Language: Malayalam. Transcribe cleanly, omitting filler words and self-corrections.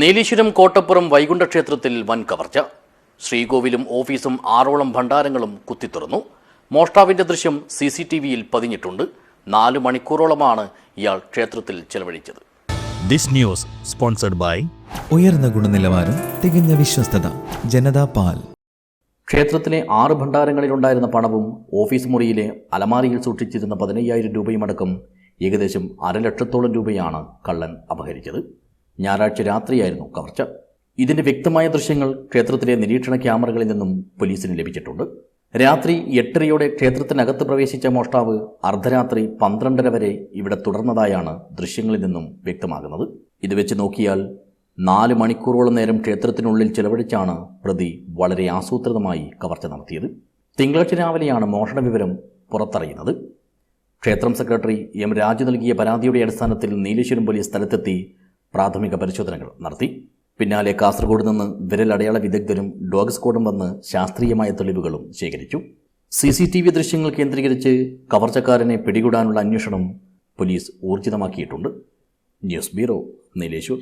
നീലീശ്വരം കോട്ടപ്പുറം വൈകുണ്ഠ ക്ഷേത്രത്തിൽ വൻ കവർച്ച. ശ്രീകോവിലും ഓഫീസും 6ഓളം ഭണ്ഡാരങ്ങളും കുത്തിത്തുറന്നു. മോഷ്ടാവിന്റെ ദൃശ്യം CCTVയിൽ പതിഞ്ഞിട്ടുണ്ട്. 4 മണിക്കൂറോളമാണ് ഇയാൾ ക്ഷേത്രത്തിൽ ചെലവഴിച്ചത്. ദിസ് ന്യൂസ് സ്പോൺസർഡ് ബൈ ഉയർന്ന ഗുണനിലവാരം, തികഞ്ഞ വിശ്വസ്തത, ജനതാ പാൽ. ക്ഷേത്രത്തിലെ 6 ഭണ്ഡാരങ്ങളിലുണ്ടായിരുന്ന പണവും ഓഫീസ് മുറിയിലെ അലമാരിയിൽ സൂക്ഷിച്ചിരുന്ന 15,000 രൂപയുമടക്കം ഏകദേശം 1,00,000-ഓളം രൂപയാണ് കള്ളൻ അപഹരിച്ചത്. ഞായറാഴ്ച രാത്രിയായിരുന്നു കവർച്ച. ഇതിന്റെ വ്യക്തമായ ദൃശ്യങ്ങൾ ക്ഷേത്രത്തിലെ നിരീക്ഷണ ക്യാമറകളിൽ നിന്നും പോലീസിന് ലഭിച്ചിട്ടുണ്ട്. രാത്രി 8:30-യോടെ ക്ഷേത്രത്തിനകത്ത് പ്രവേശിച്ച മോഷ്ടാവ് അർദ്ധരാത്രി 12:30 വരെ ഇവിടെ തുടർന്നതായാണ് ദൃശ്യങ്ങളിൽ നിന്നും വ്യക്തമാകുന്നത്. ഇത് വെച്ച് നോക്കിയാൽ 4 മണിക്കൂറോളം നേരം ക്ഷേത്രത്തിനുള്ളിൽ ചെലവഴിച്ചാണ് പ്രതി വളരെ ആസൂത്രിതമായി കവർച്ച നടത്തിയത്. തിങ്കളാഴ്ച രാവിലെയാണ് മോഷണ വിവരം പുറത്തറിയുന്നത്. ക്ഷേത്രം സെക്രട്ടറി M. രാജു നൽകിയ പരാതിയുടെ അടിസ്ഥാനത്തിൽ നീലേശ്വരം പോലീസ് സ്ഥലത്തെത്തി പ്രാഥമിക പരിശോധനകൾ നടത്തി. പിന്നാലെ കാസർഗോഡ് നിന്ന് വിരലടയാള വിദഗ്ധരും ഡോഗ് സ്ക്വാഡും വന്ന് ശാസ്ത്രീയമായ തെളിവുകളും ശേഖരിച്ചു. CCTV ദൃശ്യങ്ങൾ കേന്ദ്രീകരിച്ച് കവർച്ചക്കാരനെ പിടികൂടാനുള്ള അന്വേഷണം പോലീസ് ഊർജിതമാക്കിയിട്ടുണ്ട്. News bureau, Nileshwar.